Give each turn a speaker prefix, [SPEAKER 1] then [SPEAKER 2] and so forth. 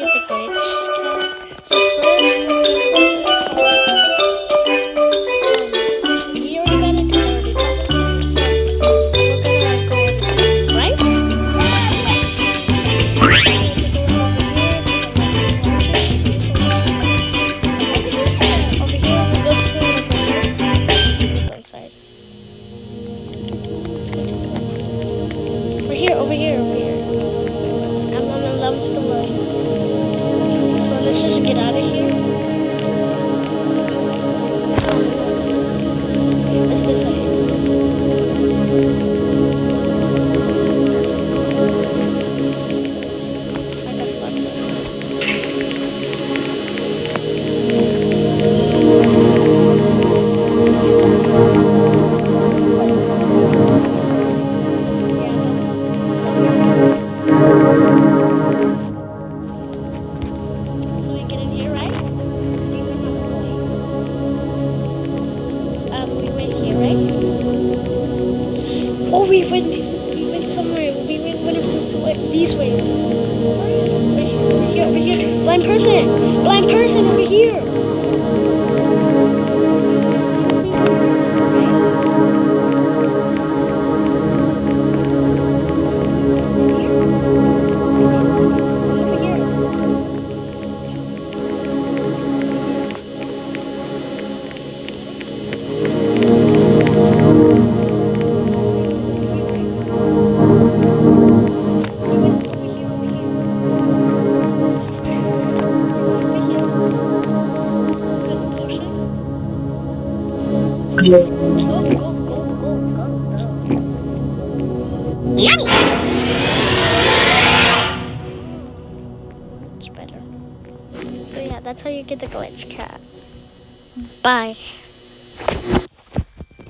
[SPEAKER 1] get the glitch cat. So first, we're gonna go to the you already got it because I already got it. So we're gonna go over here, right? Over here, we go to the go inside. Over here. I'm still running. So let's just get out of here. It's this way. I got stuck there. This is like, so we get in here, right? We went here, right? Oh, we went somewhere. We went one of these ways. Over here. Blind person, over here. Go. Yummy! It's better. So yeah, that's how you get the glitch cat. Bye.